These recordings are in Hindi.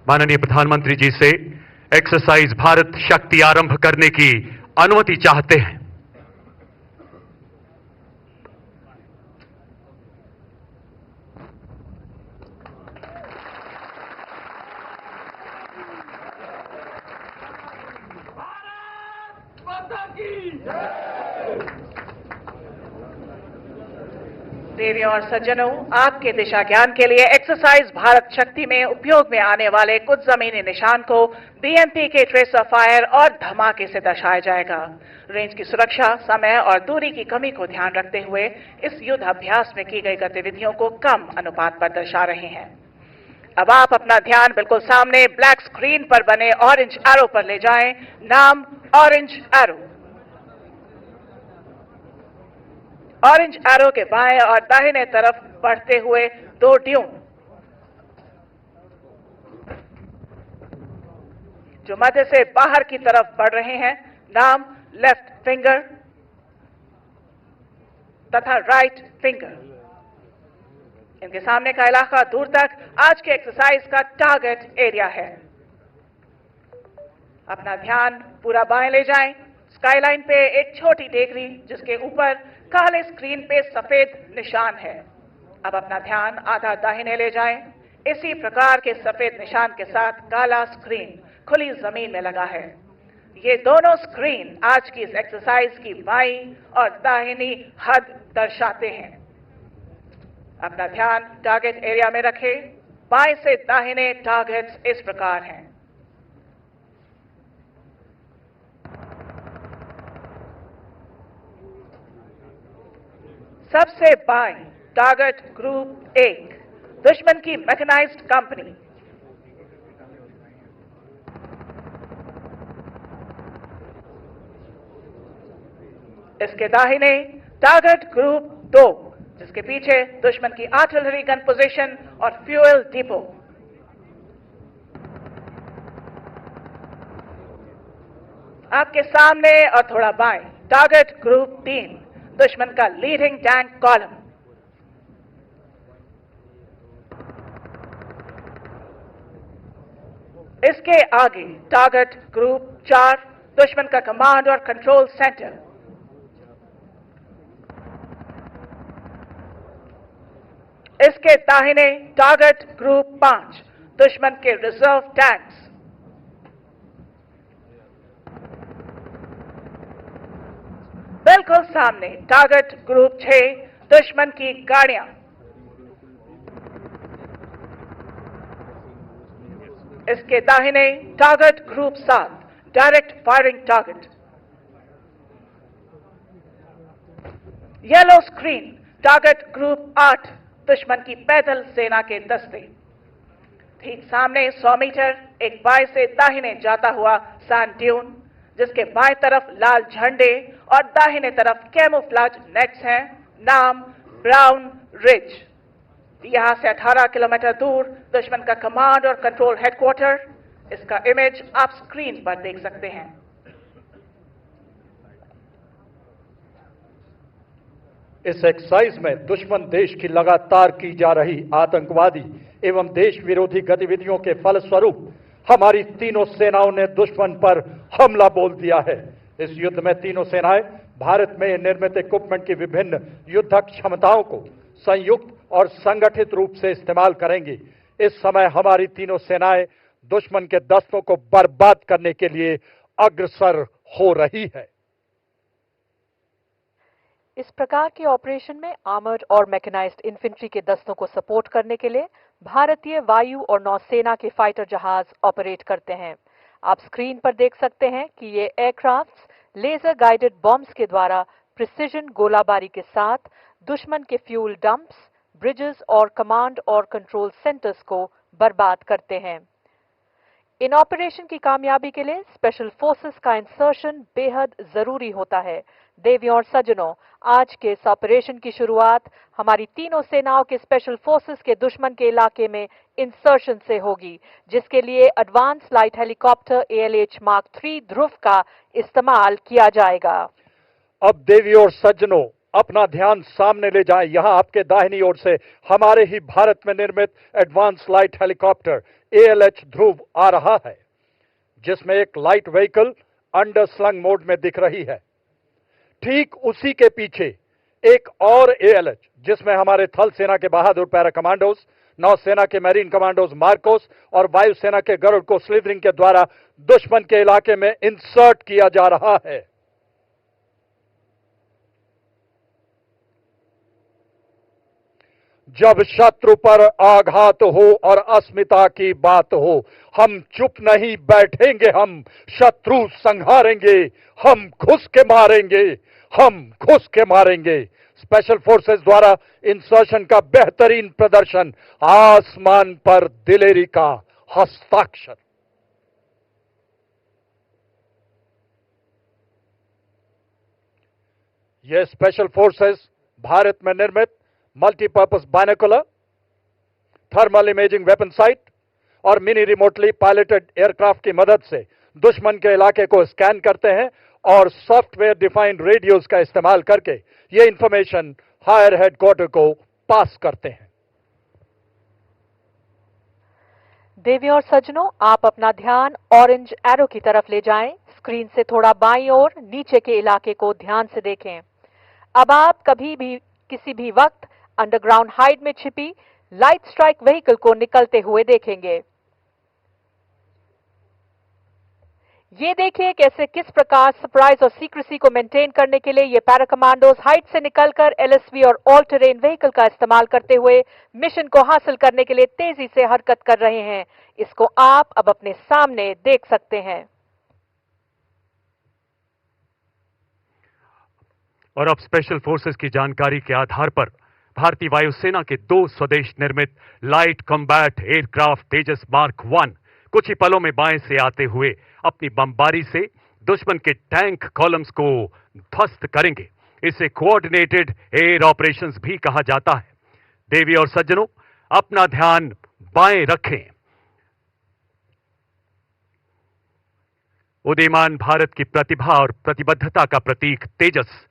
माननीय प्रधानमंत्री जी से एक्सरसाइज भारत शक्ति आरंभ करने की अनुमति चाहते हैं। देवियों और सज्जनों, आपके दिशा ज्ञान के लिए एक्सरसाइज भारत शक्ति में उपयोग में आने वाले कुछ जमीनी निशान को बीएमपी के ट्रेसर फायर और धमाके से दर्शाया जाएगा। रेंज की सुरक्षा, समय और दूरी की कमी को ध्यान रखते हुए इस युद्ध अभ्यास में की गई गतिविधियों को कम अनुपात पर दर्शा रहे हैं। अब आप अपना ध्यान बिल्कुल सामने ब्लैक स्क्रीन पर बने ऑरेंज एरो पर ले जाएं। नाम ऑरेंज एरो। ऑरेंज एरो के बाएं और दाहिने तरफ बढ़ते हुए दो ड्यून जो मध्य से बाहर की तरफ बढ़ रहे हैं। नाम लेफ्ट फिंगर तथा राइट फिंगर। इनके सामने का इलाका दूर तक आज के एक्सरसाइज का टारगेट एरिया है। अपना ध्यान पूरा बाएं ले जाएं। स्काईलाइन पे एक छोटी टेकरी जिसके ऊपर काले स्क्रीन पे सफेद निशान है। अब अपना ध्यान आधा दाहिने ले जाएं। इसी प्रकार के सफेद निशान के साथ काला स्क्रीन खुली जमीन में लगा है। ये दोनों स्क्रीन आज की इस एक्सरसाइज की बाईं और दाहिनी हद दर्शाते हैं। अपना ध्यान टारगेट एरिया में रखें। बाएं से दाहिने टारगेट्स इस प्रकार हैं। सबसे बाएं टारगेट ग्रुप 1 दुश्मन की मैकेनाइज्ड कंपनी। इसके दाहिने टारगेट ग्रुप 2 जिसके पीछे दुश्मन की आर्टिलरी गन पोजीशन और फ्यूल डिपो। आपके सामने और थोड़ा बाएं टारगेट ग्रुप 3 दुश्मन का लीडिंग टैंक कॉलम। इसके आगे टारगेट ग्रुप 4 दुश्मन का कमांड और कंट्रोल सेंटर। इसके दाहिने टारगेट ग्रुप 5 दुश्मन के रिजर्व टैंक्स। बिल्कुल सामने टारगेट ग्रुप 6 दुश्मन की गाड़ियां। इसके दाहिने target group 7 direct firing target. Yellow screen target group 8 दुश्मन की पैदल सेना के दस्ते। ठीक सामने 100 मीटर एक बाएं से दाहिने जाता हुआ सैंड ड्यून जिसके बाएं तरफ लाल झंडे और दाहिने तरफ कैमोफ्लेज नेट्स हैं। नाम ब्राउन रिज। यहां से 18 किलोमीटर दूर दुश्मन का कमांड और कंट्रोल हेडक्वार्टर। इसका इमेज आप स्क्रीन पर देख सकते हैं। इस एक्सरसाइज में दुश्मन देश की लगातार की जा रही आतंकवादी एवं देश विरोधी गतिविधियों के फलस्वरूप हमारी तीनों सेनाओं ने दुश्मन पर हमला बोल दिया है। इस युद्ध में तीनों सेनाएं भारत में निर्मित इक्विपमेंट की विभिन्न युद्धक क्षमताओं को संयुक्त और संगठित रूप से इस्तेमाल करेंगी। इस समय हमारी तीनों सेनाएं दुश्मन के दस्तों को बर्बाद करने के लिए अग्रसर हो रही है। इस प्रकार के ऑपरेशन में आर्मर्ड और मैकेनाइज्ड इन्फेंट्री के दस्तों को सपोर्ट करने के लिए भारतीय वायु और नौसेना के फाइटर जहाज ऑपरेट करते हैं। आप स्क्रीन पर देख सकते हैं कि ये एयरक्राफ्ट्स लेजर गाइडेड बॉम्ब्स के द्वारा प्रिसिजन गोलाबारी के साथ दुश्मन के फ्यूल डंप्स, ब्रिजेस और कमांड और कंट्रोल सेंटर्स को बर्बाद करते हैं। इन ऑपरेशन की कामयाबी के लिए स्पेशल फोर्सेस का इंसर्शन बेहद जरूरी होता है। देवियों और सज्जनों, आज के इस ऑपरेशन की शुरुआत हमारी तीनों सेनाओं के स्पेशल फोर्सेस के दुश्मन के इलाके में इंसर्शन से होगी, जिसके लिए advance light helicopter ALH Mark 3 ध्रुव का इस्तेमाल किया जाएगा। अब देवियों और सज्जनों, अपना ध्यान सामने ले जाएं। यहां आपके दाहिनी ओर से हमारे ही भारत में निर्मित एडवांस लाइट हेलीकॉप्टर ALH ध्रुव आ रहा है, जिसमें एक लाइट व्हीकल अंडरस्लंग मोड में दिख रही है। ठीक उसी के पीछे एक और ALH, जिसमें हमारे थल सेना के बहादुर पैरा कमांडोज, नौसेना के मैरीन कमांडोज मार्कोस और वायुसेना के गरुड़ को स्लिदरिंग के द्वारा दुश्मन के इलाके में इंसर्ट किया जा रहा है। जब शत्रु पर आघात हो और अस्मिता की बात हो, हम चुप नहीं बैठेंगे, हम शत्रु संहारेंगे, हम घुस के मारेंगे, हम घुस के मारेंगे। स्पेशल फोर्सेस द्वारा इंसर्शन का बेहतरीन प्रदर्शन, आसमान पर दिलेरी का हस्ताक्षर। यह स्पेशल फोर्सेस भारत में निर्मित multipurpose binocular, thermal imaging weapon site और मिनी रिमोटली पायलटेड एयरक्राफ्ट की मदद से दुश्मन के इलाके को स्कैन करते हैं और सॉफ्टवेयर डिफाइंड रेडियोज का इस्तेमाल करके ये इंफॉर्मेशन हायर हेडक्वार्टर को पास करते हैं। देवी और सज्जनों, आप अपना ध्यान ऑरेंज एरो की तरफ ले जाएं। स्क्रीन से थोड़ा बाईं ओर नीचे के इलाके को ध्यान से देखें। अब आप कभी भी किसी भी वक्त अंडरग्राउंड हाइड में छिपी लाइट स्ट्राइक व्हीकल को निकलते हुए देखेंगे। ये देखिए कैसे किस प्रकार सरप्राइज और सीक्रेसी को मेंटेन करने के लिए ये पैरा कमांडोज हाइट से निकलकर LSV और ऑल टेरेन व्हीकल का इस्तेमाल करते हुए मिशन को हासिल करने के लिए तेजी से हरकत कर रहे हैं। इसको आप अब अपने सामने देख सकते हैं। और अब स्पेशल फोर्सेस की जानकारी के आधार पर भारतीय वायुसेना के 2 स्वदेश निर्मित लाइट कॉम्बैट एयरक्राफ्ट तेजस मार्क 1 कुछ ही पलों में बाएं से आते हुए अपनी बमबारी से दुश्मन के टैंक कॉलम्स को ध्वस्त करेंगे। इसे कोऑर्डिनेटेड एयर ऑपरेशंस भी कहा जाता है। देवी और सज्जनों, अपना ध्यान बाएं रखें। उदीयमान भारत की प्रतिभा और प्रतिबद्धता का प्रतीक तेजस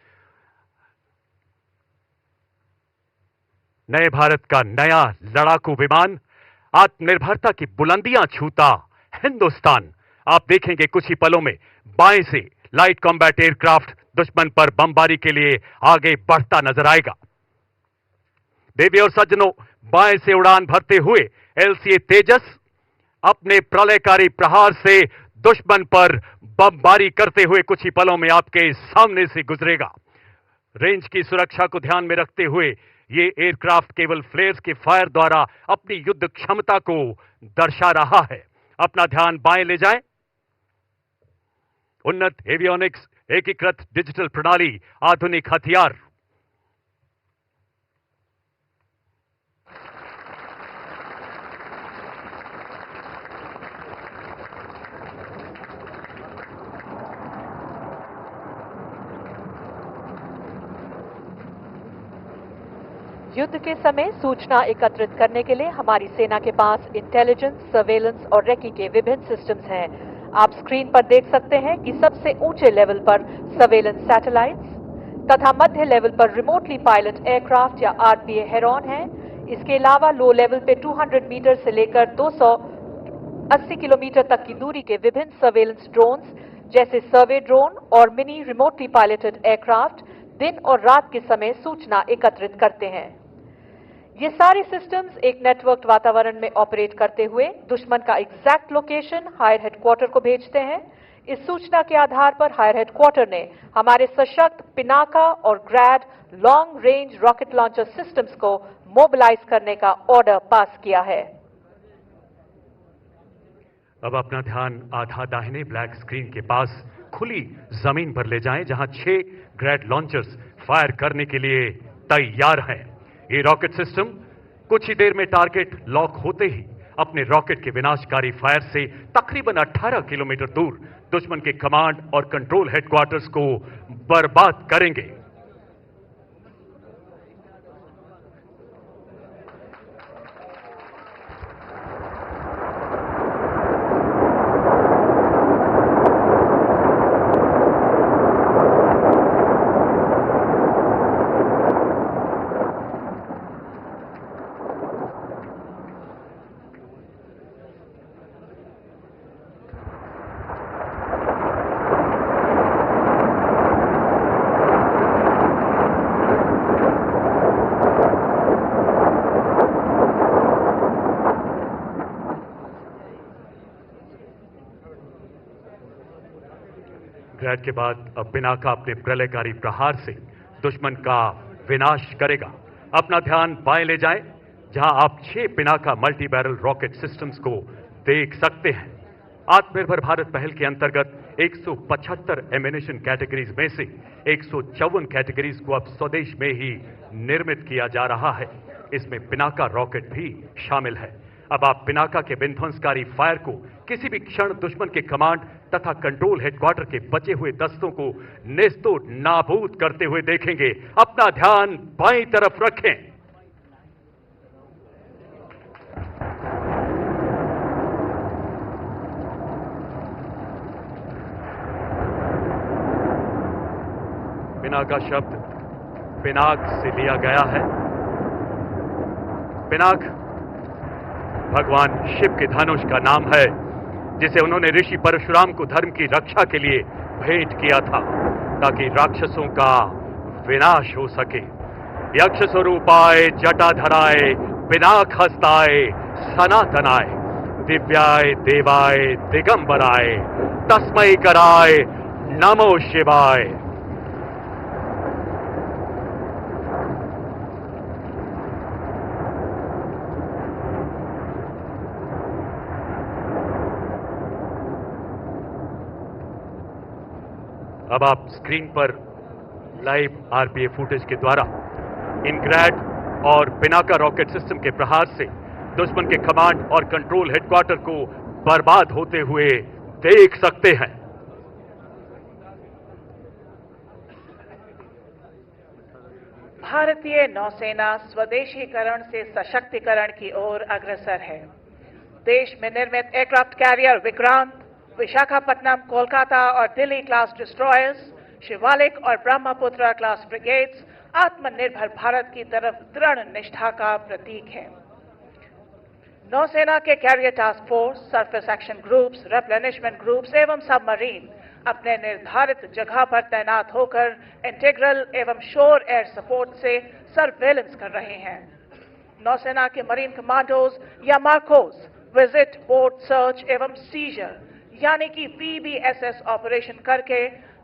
नए भारत का नया लड़ाकू विमान, आत्मनिर्भरता की बुलंदियां छूता हिंदुस्तान। आप देखेंगे कुछ ही पलों में बाएं से लाइट कॉम्बैट एयरक्राफ्ट दुश्मन पर बमबारी के लिए आगे बढ़ता नजर आएगा। देवी और सज्जनों, बाएं से उड़ान भरते हुए LCA तेजस अपने प्रलयकारी प्रहार से दुश्मन पर बमबारी करते हुए कुछ ही पलों में आपके सामने से गुजरेगा। रेंज की सुरक्षा को ध्यान में रखते हुए ये एयरक्राफ्ट केवल फ्लेयर्स के फायर द्वारा अपनी युद्ध क्षमता को दर्शा रहा है। अपना ध्यान बाएं ले जाएं। उन्नत एवियोनिक्स, एकीकृत डिजिटल प्रणाली, आधुनिक हथियार। युद्ध के समय सूचना एकत्रित करने के लिए हमारी सेना के पास इंटेलिजेंस, सर्वेलेंस और रेकी के विभिन्न सिस्टम्स हैं। आप स्क्रीन पर देख सकते हैं कि सबसे ऊंचे लेवल पर सर्वेलेंस सैटेलाइट्स तथा मध्य लेवल पर रिमोटली पायलट एयरक्राफ्ट या RPA हेरॉन हैं। इसके अलावा लो लेवल पे 200 मीटर से लेकर 280 किलोमीटर तक की दूरी के विभिन्न सर्वेलेंस ड्रोन्स जैसे सर्वे ड्रोन और मिनी रिमोटली पायलटेड एयरक्राफ्ट दिन और रात के समय सूचना एकत्रित करते हैं। ये सारे सिस्टम्स एक नेटवर्क वातावरण में ऑपरेट करते हुए दुश्मन का एग्जैक्ट लोकेशन हायर हेडक्वार्टर को भेजते हैं। इस सूचना के आधार पर हायर हेडक्वार्टर ने हमारे सशक्त पिनाका और Grad long range rocket launcher systems को मोबिलाइज करने का ऑर्डर पास किया है। अब अपना ध्यान आधा दाहिने ब्लैक स्क्रीन के पास खुली जमीन पर ले जाएं, जहां 6 ग्रैड लॉन्चर्स फायर करने के लिए तैयार हैं। ये रॉकेट सिस्टम कुछ ही देर में टारगेट लॉक होते ही अपने रॉकेट के विनाशकारी फायर से तकरीबन 18 किलोमीटर दूर दुश्मन के कमांड और कंट्रोल हेडक्वार्टर्स को बर्बाद करेंगे। ग्रैड के बाद अब पिनाका अपने प्रलयकारी प्रहार से दुश्मन का विनाश करेगा। अपना ध्यान बाएं ले जाएं, जहां आप 6 Pinaka multi barrel rocket systems को देख सकते हैं। आत्मनिर्भर भारत पहल के अंतर्गत 175 एमिनेशन कैटेगरीज में से 154 कैटेगरीज को अब स्वदेश में ही निर्मित किया जा रहा है। इसमें पिनाका रॉकेट भी शामिल है। अब आप पिनाका के विध्वंसकारी फायर को किसी भी क्षण दुश्मन के कमांड तथा कंट्रोल हेडक्वार्टर के बचे हुए दस्तों को नेस्तो नाबूद करते हुए देखेंगे। अपना ध्यान बाईं तरफ रखें। पिनाका शब्द पिनाक से लिया गया है। पिनाक भगवान शिव के धनुष का नाम है, जिसे उन्होंने ऋषि परशुराम को धर्म की रक्षा के लिए भेंट किया था, ताकि राक्षसों का विनाश हो सके। यक्ष स्वरूपाय जटाधराय पिनाक हस्ताय सनातनाय दिव्याय देवाय दिगंबराय तस्मै कराय नमो शिवाय। अब आप स्क्रीन पर लाइव आरपीए फुटेज के द्वारा इन ग्रैड और पिनाका रॉकेट सिस्टम के प्रहार से दुश्मन के कमांड और कंट्रोल हेडक्वार्टर को बर्बाद होते हुए देख सकते हैं। भारतीय नौसेना स्वदेशीकरण से सशक्तिकरण की ओर अग्रसर है। देश में निर्मित एयरक्राफ्ट कैरियर विक्रांत, विशाखापट्टनम, कोलकाता और दिल्ली क्लास डिस्ट्रॉयर्स, शिवालिक और ब्रह्मपुत्र क्लास ब्रिगेड्स आत्मनिर्भर भारत की तरफ दृढ़ निष्ठा का प्रतीक है। नौसेना के carrier task force, surface action groups, replenishment groups एवं सबमरीन अपने निर्धारित जगह पर तैनात होकर इंटीग्रल एवं शोर एयर सपोर्ट से सर्वेलेंस कर रहे हैं। नौसेना के मरीन कमांडोज या मार्कोस विजिट, बोट सर्च एवं सीजर यानी कि VBSS ऑपरेशन करके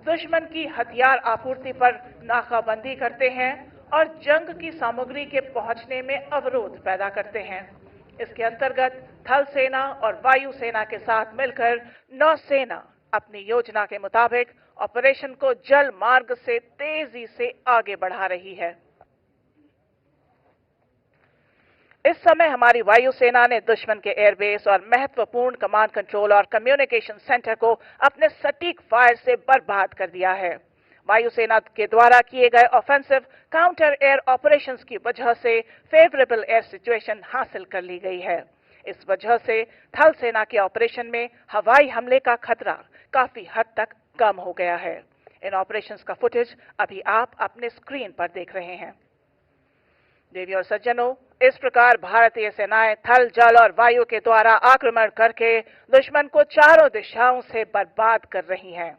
दुश्मन की हथियार आपूर्ति पर नाकाबंदी करते हैं और जंग की सामग्री के पहुंचने में अवरोध पैदा करते हैं। इसके अंतर्गत थल सेना और वायु सेना के साथ मिलकर नौसेना अपनी योजना के मुताबिक ऑपरेशन को जल मार्ग से तेजी से आगे बढ़ा रही है। इस समय हमारी वायुसेना ने दुश्मन के एयरबेस और महत्वपूर्ण कमांड कंट्रोल और कम्युनिकेशन सेंटर को अपने सटीक फायर से बर्बाद कर दिया है। वायुसेना के द्वारा किए गए ऑफेंसिव काउंटर एयर ऑपरेशंस की वजह से फेवरेबल एयर सिचुएशन हासिल कर ली गई है। इस वजह से थल सेना के ऑपरेशन में हवाई हमले का खतरा काफी हद तक कम हो गया है। इन ऑपरेशंस का फुटेज अभी आप अपने स्क्रीन पर देख रहे हैं। देवी और सज्जनों, इस प्रकार भारतीय सेनाएं थल, जल और वायु के द्वारा आक्रमण करके दुश्मन को चारों दिशाओं से बर्बाद कर रही हैं।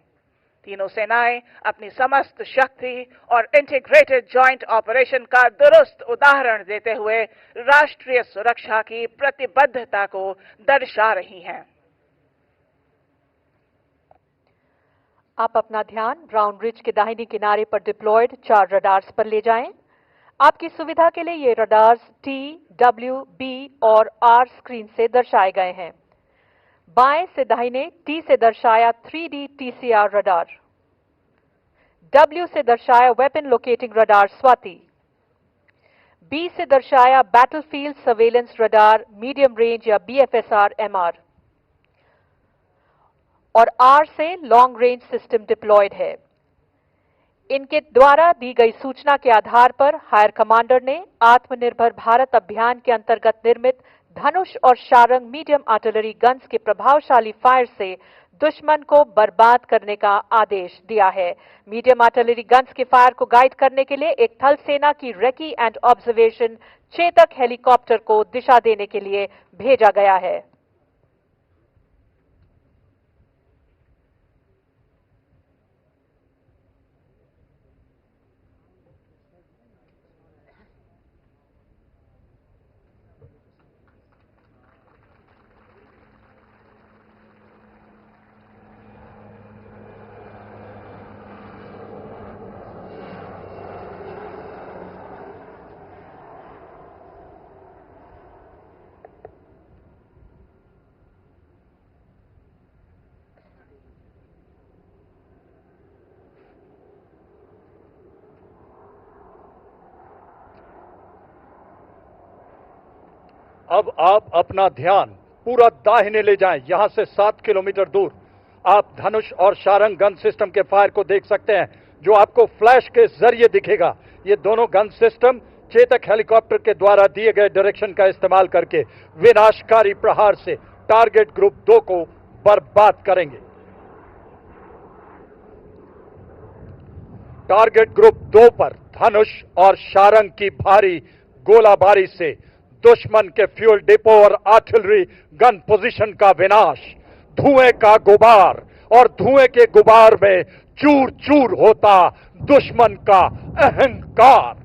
तीनों सेनाएं अपनी समस्त शक्ति और इंटीग्रेटेड जॉइंट ऑपरेशन का दुरुस्त उदाहरण देते हुए राष्ट्रीय सुरक्षा की प्रतिबद्धता को दर्शा रही हैं। आप अपना ध्यान ब्राउन रिज के दाहिने किनारे पर डिप्लॉयड 4 रडार्स पर ले जाएं। आपकी सुविधा के लिए ये रडार्स T, W, B और R स्क्रीन से दर्शाए गए हैं। बाएं से दाहिने T से दर्शाया 3D TCR रडार, W से दर्शाया weapon locating radar Swati, B से दर्शाया battlefield surveillance radar medium range या BFSR MR और R से लॉन्ग रेंज सिस्टम डिप्लॉयड है। इनके द्वारा दी गई सूचना के आधार पर हायर कमांडर ने आत्मनिर्भर भारत अभियान के अंतर्गत निर्मित धनुष और शारंग मीडियम आर्टिलरी गन्स के प्रभावशाली फायर से दुश्मन को बर्बाद करने का आदेश दिया है। मीडियम आर्टिलरी गन्स के फायर को गाइड करने के लिए एक थल सेना की recce and observation Chetak helicopter को दिशा देने के लिए भेजा गया है। अब आप अपना ध्यान पूरा दाहिने ले जाएं। यहां से 7 किलोमीटर दूर आप धनुष और शारंग गन सिस्टम के फायर को देख सकते हैं, जो आपको फ्लैश के जरिए दिखेगा। ये दोनों गन सिस्टम चेतक हेलीकॉप्टर के द्वारा दिए गए डायरेक्शन का इस्तेमाल करके विनाशकारी प्रहार से टारगेट ग्रुप 2 को बर्बाद करेंगे। टारगेट ग्रुप 2 पर धनुष और शारंग की भारी गोलाबारी से दुश्मन के फ्यूल डिपो और आर्टिलरी गन पोजीशन का विनाश, धुएं का गुबार, और धुएं के गुबार में चूर चूर होता दुश्मन का अहंकार।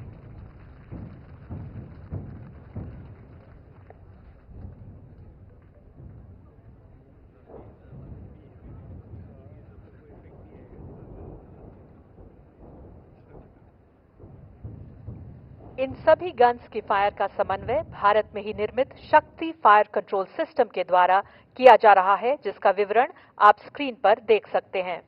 इन सभी गन्स की फायर का समन्वय भारत में ही निर्मित शक्ति फायर कंट्रोल सिस्टम के द्वारा किया जा रहा है, जिसका विवरण आप स्क्रीन पर देख सकते हैं।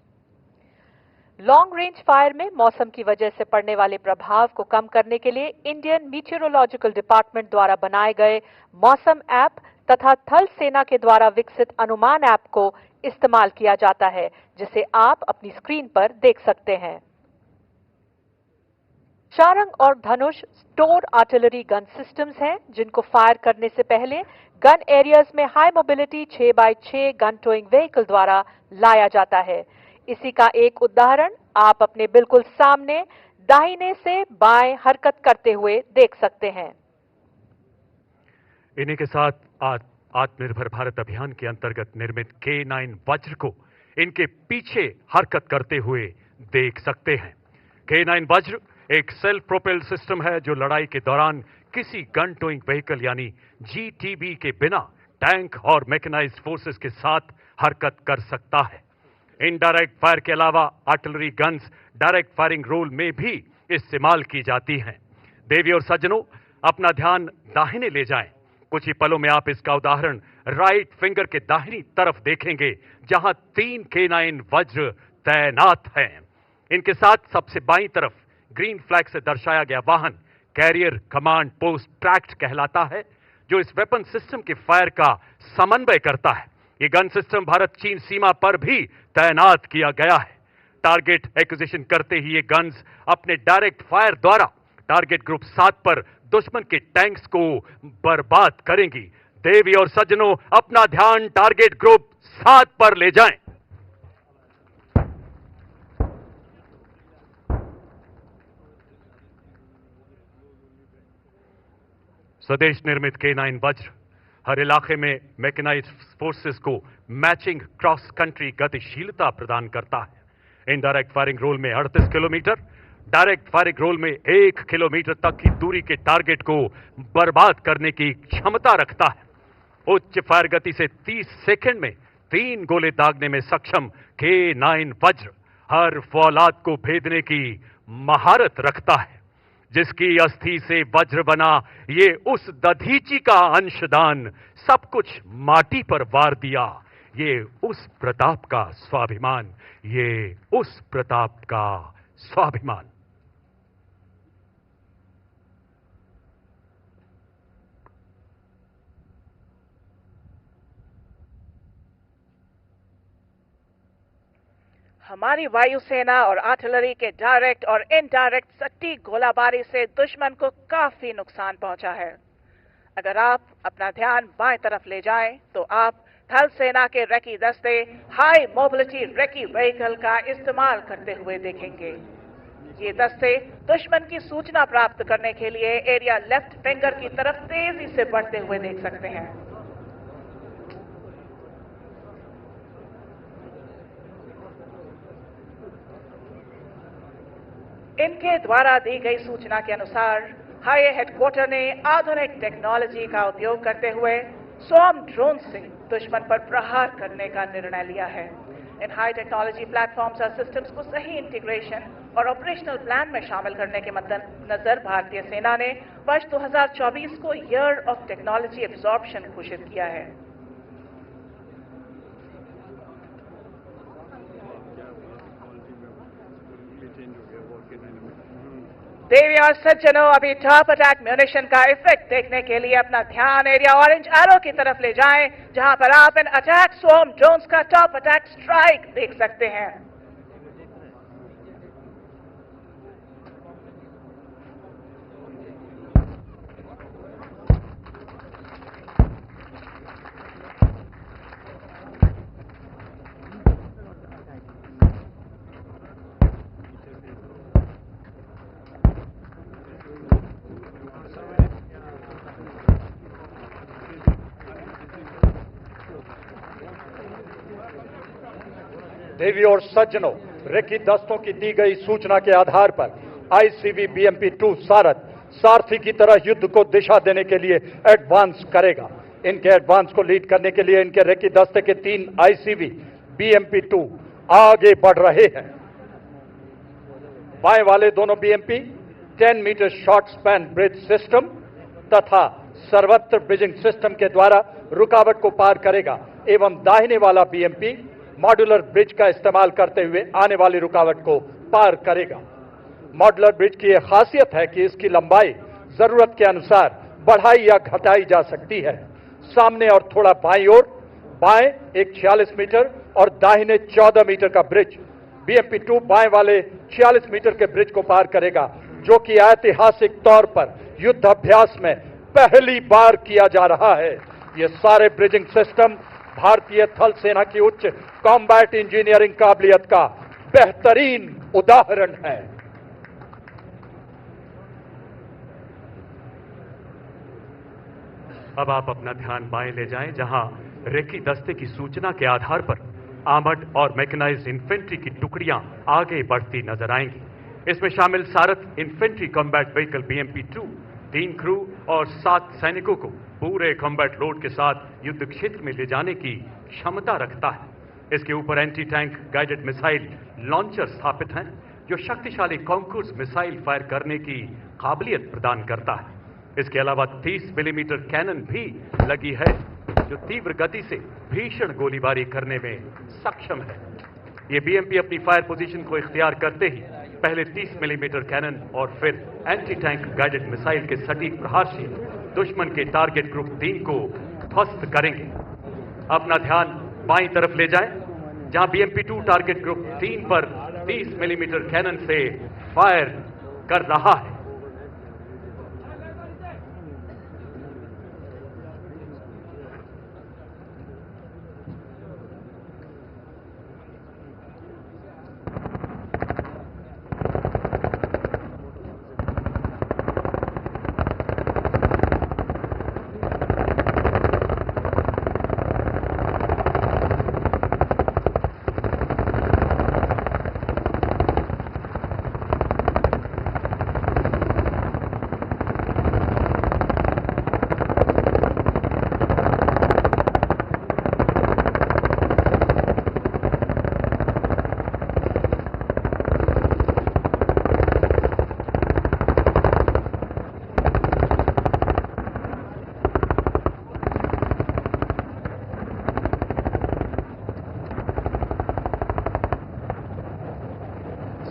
लॉन्ग रेंज फायर में मौसम की वजह से पड़ने वाले प्रभाव को कम करने के लिए इंडियन मीटियोरोलॉजिकल डिपार्टमेंट द्वारा बनाए गए मौसम ऐप तथा थल सेना के द्वारा विकसित अनुमान ऐप को इस्तेमाल किया जाता है, जिसे आप अपनी स्क्रीन पर देख सकते हैं। शारंग और धनुष स्टोर आर्टिलरी गन सिस्टम्स हैं, जिनको फायर करने से पहले गन एरियाज में high mobility 6x6 gun towing vehicle द्वारा लाया जाता है। इसी का एक उदाहरण आप अपने बिल्कुल सामने दाहिने से बाएं हरकत करते हुए देख सकते हैं। इन्हीं के साथ आत्मनिर्भर भारत अभियान के अंतर्गत निर्मित K9 वज्र को इनके पीछे हरकत करते हुए देख सकते हैं। K9 वज्र एक सेल्फ प्रोपेल्ड सिस्टम है जो लड़ाई के दौरान किसी गन टोइंग व्हीकल यानी GTV के बिना टैंक और मैकेनाइज्ड फोर्सेस के साथ हरकत कर सकता है। इनडायरेक्ट फायर के अलावा artillery guns direct firing role में भी इस्तेमाल की जाती हैं। देवी और सज्जनों, अपना ध्यान दाहिने ले जाएं। कुछ ही पलों में आप इसका उदाहरण राइट फिंगर के दाहिनी तरफ देखेंगे, जहां 3 K9 वज्र तैनात हैं। इनके साथ सबसे बाईं तरफ ग्रीन फ्लैग से दर्शाया गया वाहन कैरियर कमांड पोस्ट ट्रैक्ट कहलाता है, जो इस वेपन सिस्टम के फायर का समन्वय करता है। ये गन सिस्टम भारत चीन सीमा पर भी तैनात किया गया है। टारगेट एक्विजिशन करते ही ये गन्स अपने डायरेक्ट फायर द्वारा टारगेट ग्रुप 7 पर दुश्मन के टैंक्स को बर्बाद करेंगी। देवी और सज्जनों, अपना ध्यान टारगेट ग्रुप 7 पर ले जाएं। स्वदेश निर्मित K9 वज्र हर इलाके में मैकेनाइज्ड फोर्सेस को मैचिंग क्रॉस कंट्री गतिशीलता प्रदान करता है। इनडायरेक्ट फायरिंग रोल में 38 किलोमीटर, डायरेक्ट फायरिंग रोल में 1 किलोमीटर तक की दूरी के टारगेट को बर्बाद करने की क्षमता रखता है। उच्च फायर गति से 30 सेकंड में 3 गोले दागने में सक्षम K9 वज्र हर फौलाद को भेदने की महारत रखता है। जिसकी अस्थि से वज्र बना, ये उस दधीची का अंशदान सब कुछ माटी पर वार दिया। ये उस प्रताप का स्वाभिमान, ये उस प्रताप का स्वाभिमान। हमारी वायुसेना और आर्टिलरी के डायरेक्ट और इनडायरेक्ट सटीक गोलाबारी से दुश्मन को काफी नुकसान पहुंचा है। अगर आप अपना ध्यान बाएं तरफ ले जाएं, तो आप थल सेना के रेकी दस्ते हाई मोबिलिटी रेकी व्हीकल का इस्तेमाल करते हुए देखेंगे। ये दस्ते दुश्मन की सूचना प्राप्त करने के लिए एरिया लेफ्ट फिंगर की तरफ तेजी से बढ़ते हुए देख सकते हैं। इनके द्वारा दी गई सूचना के अनुसार हाई हेडक्वार्टर ने आधुनिक टेक्नोलॉजी का उपयोग करते हुए स्वॉर्म ड्रोन से दुश्मन पर प्रहार करने का निर्णय लिया है। इन हाई टेक्नोलॉजी प्लेटफॉर्म्स और सिस्टम्स को सही इंटीग्रेशन और ऑपरेशनल प्लान में शामिल करने के मद्देनजर भारतीय सेना ने वर्ष 2024 को ईयर ऑफ टेक्नोलॉजी एब्जॉर्प्शन घोषित किया है। देवी और सज्जनों, अभी टॉप अटैक म्यूनिशन का इफेक्ट देखने के लिए अपना ध्यान एरिया ऑरेंज एरो की तरफ ले जाएं, जहां पर आप इन अटैक स्वॉर्म ड्रोन्स का टॉप अटैक स्ट्राइक देख सकते हैं। देवी और सज्जनों, रेकी दस्तों की दी गई सूचना के आधार पर आईसीवी BMP-2 सारथ सारथी की तरह युद्ध को दिशा देने के लिए एडवांस करेगा। इनके एडवांस को लीड करने के लिए इनके रेकी दस्ते के 3 आईसीवी BMP-2 आगे बढ़ रहे हैं। बाएं वाले दोनों BMP 10 metre short span bridge system तथा सर्वत्र ब्रिजिंग सिस्टम के द्वारा रुकावट को पार करेगा एवं दाहिने वाला BMP मॉड्यूलर ब्रिज का इस्तेमाल करते हुए आने वाली रुकावट को पार करेगा। मॉड्यूलर ब्रिज की यह खासियत है कि इसकी लंबाई जरूरत के अनुसार बढ़ाई या घटाई जा सकती है। सामने और थोड़ा बाईं ओर, बाएं एक 46 मीटर और दाहिने 14 मीटर का ब्रिज BMP-2 बाएं वाले 46 मीटर के ब्रिज को पार करेगा, जो कि ऐतिहासिक तौर पर युद्ध अभ्यास में पहली बार किया जा रहा है। ये सारे ब्रिजिंग सिस्टम भारतीय थल सेना की उच्च कॉम्बैट इंजीनियरिंग काबिलियत का बेहतरीन उदाहरण है। अब आप अपना ध्यान बाएं ले जाएं, जहां रेकी दस्ते की सूचना के आधार पर आर्मर्ड और मैकेनाइज्ड इन्फेंट्री की टुकड़ियां आगे बढ़ती नजर आएंगी। इसमें शामिल सारथ infantry combat vehicle BMP-2 3 crew और 7 सैनिकों को पूरे कॉम्बैट लोड के साथ युद्ध क्षेत्र में ले जाने की क्षमता रखता है। इसके ऊपर anti tank guided missile launcher स्थापित हैं, जो शक्तिशाली कॉन्कूर्स मिसाइल फायर करने की काबिलियत प्रदान करता है। इसके अलावा 30 मिलीमीटर कैनन भी लगी है, जो तीव्र गति से भीषण गोलीबारी करने में सक्षम है। ये BMP अपनी फायर पोजीशन को इख्तियार करते ही पहले 30 मिलीमीटर कैनन और फिर एंटी टैंक गाइडेड मिसाइल के सटीक प्रहार से दुश्मन के टारगेट ग्रुप 3 को ध्वस्त करेंगे। अपना ध्यान बाईं तरफ ले जाएं, जहां BMP-2 टारगेट ग्रुप 3 पर 30 मिलीमीटर कैनन से फायर कर रहा है।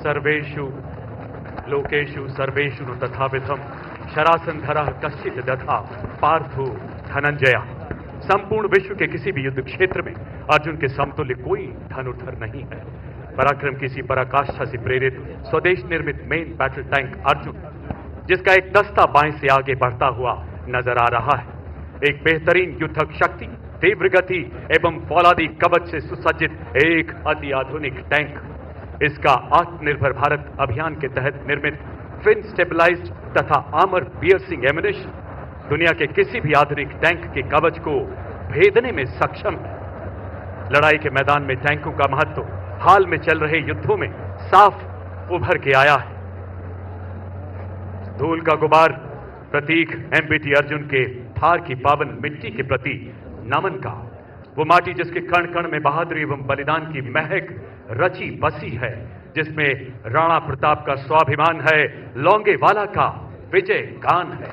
सर्वेषु लोकेषु सर्वेषु नु तथाविधम शरासंधरः कश्चित दधा पार्थो धनंजय। संपूर्ण विश्व के किसी भी युद्ध क्षेत्र में अर्जुन के समतुल्य कोई धनुर्धर नहीं है। पराक्रम किसी पराकाष्ठा से प्रेरित स्वदेश निर्मित मेन बैटल टैंक अर्जुन, जिसका एक दस्ता बाएं से आगे बढ़ता हुआ नजर आ रहा है। एक बेहतरीन युद्धक शक्ति, तीव्र गति एवं फौलादी कवच से सुसज्जित एक अति आधुनिक टैंक। इसका आत्मनिर्भर भारत अभियान के तहत निर्मित फिन स्टेबलाइज्ड तथा आर्मर पियर्सिंग एम्यूनिशन दुनिया के किसी भी आधुनिक टैंक के कवच को भेदने में सक्षम है। लड़ाई के मैदान में टैंकों का महत्व हाल में चल रहे युद्धों में साफ उभर के आया है। धूल का गुबार प्रतीक MBT अर्जुन के थार की पावन मिट्टी के प्रति नमन का, वो माटी जिसके कण कण में बहादुरी एवं बलिदान की महक रची बसी है, जिसमें राणा प्रताप का स्वाभिमान है, लौंगेवाला का विजय गान है।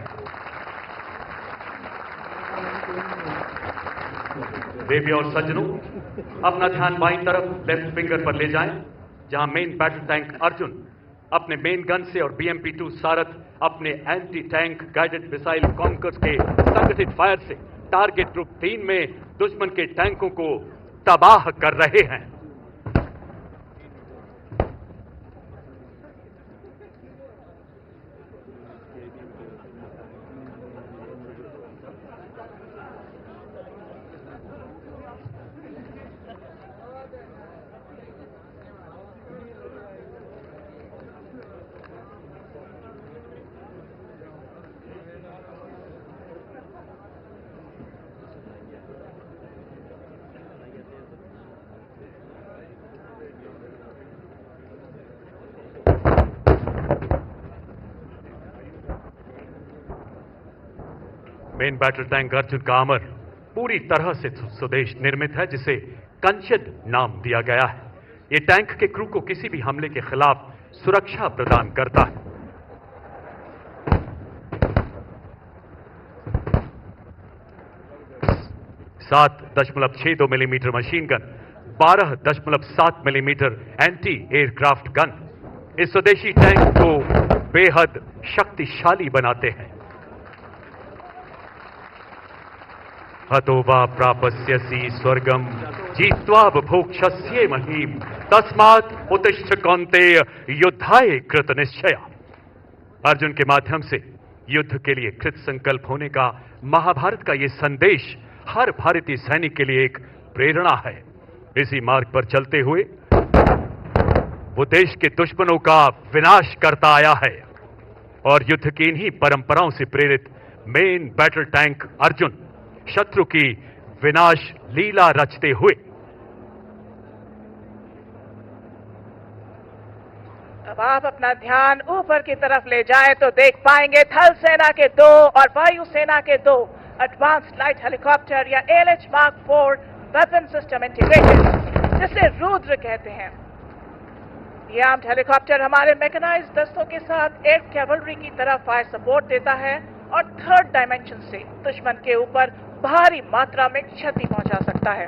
देवी और सज्जनों, अपना ध्यान बाईं तरफ लेफ्ट फिंगर पर ले जाएं, जहां मेन बैटल टैंक अर्जुन अपने मेन गन से और BMP-2 सारथ अपने anti tank guided missile conquers के संगठित फायर से टारगेट ग्रुप 3 में दुश्मन के टैंकों को तबाह कर रहे हैं। मेन बैटल टैंक अर्जुन का आर्मर पूरी तरह से स्वदेश निर्मित है, जिसे कंचन नाम दिया गया है। ये टैंक के क्रू को किसी भी हमले के खिलाफ सुरक्षा प्रदान करता है। सात 7.62 millimetre machine gun, 12.7 millimetre anti aircraft gun इस स्वदेशी टैंक को बेहद शक्तिशाली बनाते हैं। हतोवा प्रापस्यसि स्वर्गम जीत्वा भोक्ष्यसे महीम तस्मात् उत्तिष्ठ कौन्तेय युद्धाय कृत निश्चय। अर्जुन के माध्यम से युद्ध के लिए कृत संकल्प होने का महाभारत का यह संदेश हर भारतीय सैनिक के लिए एक प्रेरणा है। इसी मार्ग पर चलते हुए वो देश के दुश्मनों का विनाश करता आया है और युद्ध की इन्हीं परंपराओं से प्रेरित मेन बैटल टैंक अर्जुन शत्रु की विनाश लीला रचते हुए अब आप अपना ध्यान ऊपर की तरफ ले जाएं तो देख पाएंगे थल सेना के 2 और वायु सेना के 2 एडवांस्ड लाइट हेलीकॉप्टर या ALH Mark 4 weapon system integrated, जिसे रुद्र कहते हैं। ये आर्म्ड हेलीकॉप्टर हमारे मैकेनाइज्ड दस्तों के साथ एयर कैवलरी की तरह फायर सपोर्ट देता है और थर्ड डायमेंशन से दुश्मन के ऊपर भारी मात्रा में क्षति पहुंचा सकता है।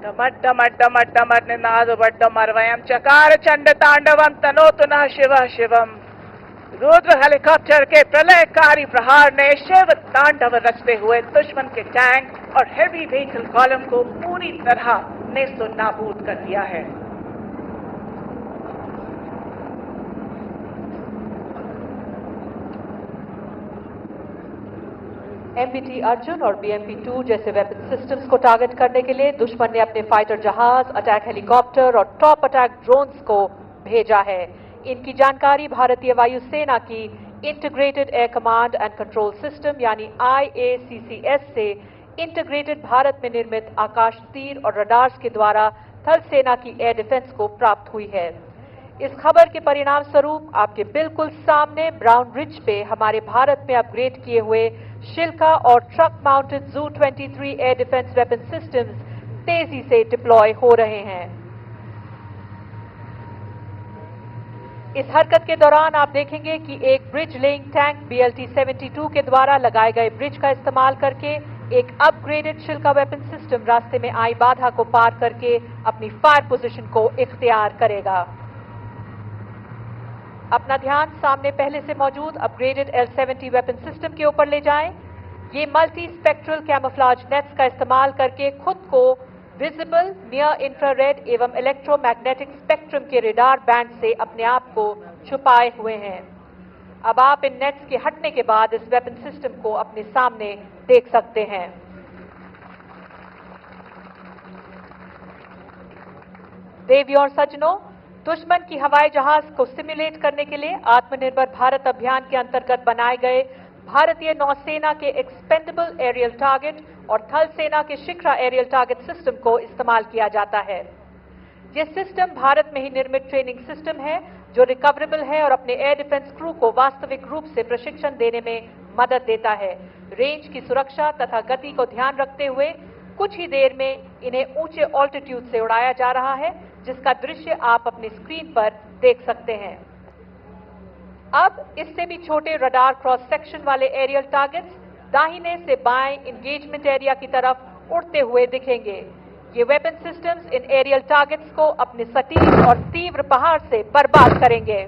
डमड्डमड्डमड्डमड् निनादवड्डमर्वयं चकार चंड तांडवं तनोतु नः शिवः शिवम्। रुद्र हेलीकॉप्टर के प्रलयकारी प्रहार ने शिव तांडव रचते हुए दुश्मन के टैंक और हेवी व्हीकल कॉलम को पूरी तरह नेस्तो नाबूद कर दिया है। MBT अर्जुन और BMP-2 जैसे वेपन सिस्टम्स को टारगेट करने के लिए दुश्मन ने अपने फाइटर जहाज, अटैक हेलीकॉप्टर और टॉप अटैक ड्रोन्स को भेजा है। इनकी जानकारी भारतीय वायुसेना की integrated air command and control system यानी IACCS से इंटीग्रेटेड भारत में निर्मित आकाश तीर और रडार्स के द्वारा थल सेना की एयर डिफेंस को प्राप्त हुई है। इस खबर के परिणाम स्वरूप आपके बिल्कुल सामने ब्राउन रिज पे हमारे भारत में अपग्रेड किए हुए शिल्का और truck mounted ZU-23 air defence weapon systems तेजी से डिप्लॉय हो रहे हैं। इस हरकत के दौरान आप देखेंगे कि एक ब्रिज लेइंग टैंक BLT-72 के द्वारा लगाए गए ब्रिज का इस्तेमाल करके एक अपग्रेडेड शिल्का वेपन सिस्टम रास्ते में आई बाधा को पार करके अपनी फायर पोजीशन को इख्तियार करेगा। अपना ध्यान सामने पहले से मौजूद अपग्रेडेड L-70 वेपन सिस्टम के ऊपर ले जाएं। ये मल्टी स्पेक्ट्रल कैमोफ्लेज नेट्स का इस्तेमाल करके खुद को विजिबल, नियर इंफ्रारेड एवं इलेक्ट्रोमैग्नेटिक स्पेक्ट्रम के रेडार बैंड से अपने आप को छुपाए हुए हैं। अब आप इन नेट्स के हटने के बाद इस वेपन सिस्टम को अपने सामने देख सकते हैं। देवियों और सज्जनों, दुश्मन की हवाई जहाज को सिमुलेट करने के लिए आत्मनिर्भर भारत अभियान के अंतर्गत बनाए गए भारतीय नौसेना के एक्सपेंडेबल एरियल टारगेट और थल सेना के शिखरा एरियल टारगेट सिस्टम को इस्तेमाल किया जाता है। यह सिस्टम भारत में ही निर्मित ट्रेनिंग सिस्टम है जो रिकवरेबल है और अपने एयर डिफेंस क्रू को वास्तविक रूप से प्रशिक्षण देने में मदद देता है। रेंज की सुरक्षा तथा गति को ध्यान रखते हुए कुछ ही देर में इन्हें ऊंचे ऑल्टीट्यूड से उड़ाया जा रहा है, जिसका दृश्य आप अपनी स्क्रीन पर देख सकते हैं। अब इससे भी छोटे रडार क्रॉस सेक्शन वाले एरियल टारगेट्स दाहिने से बाएं इंगेजमेंट एरिया की तरफ उड़ते हुए दिखेंगे। ये वेपन सिस्टम्स इन एरियल टारगेट्स को अपने सटीक और तीव्र प्रहार से बर्बाद करेंगे।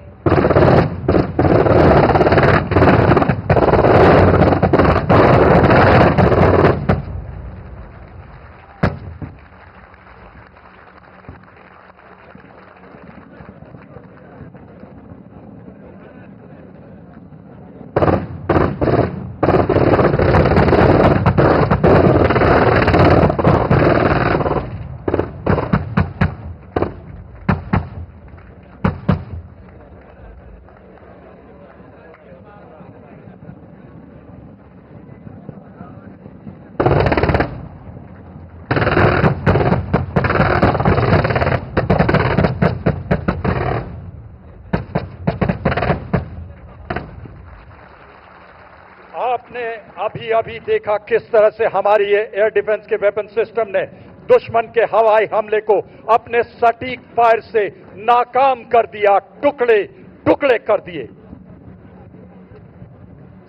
आपने अभी देखा किस तरह से हमारी ये एयर डिफेंस के वेपन सिस्टम ने दुश्मन के हवाई हमले को अपने सटीक फायर से नाकाम कर दिया, टुकड़े टुकड़े कर दिए।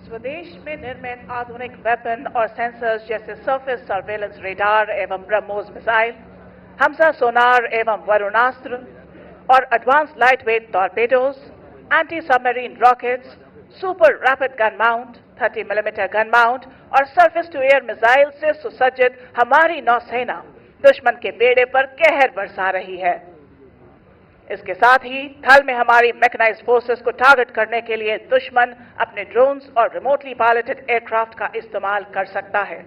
स्वदेश में निर्मित आधुनिक वेपन और सेंसर्स जैसे सरफेस सर्वेलेंस रेडार एवं ब्रह्मोस मिसाइल, हमसा सोनार एवं वरुणास्त्र और advance lightweight torpedoes, anti submarine rockets, super rapid gun mount, 30 millimetre gun mount और सरफेस टू एयर मिसाइल से सुसज्जित हमारी नौसेना दुश्मन के बेड़े पर कहर बरसा रही है। इसके साथ ही थल में हमारी मैकेनाइज्ड फोर्सेस को टारगेट करने के लिए दुश्मन अपने ड्रोन्स और रिमोटली पायलटेड एयरक्राफ्ट का इस्तेमाल कर सकता है।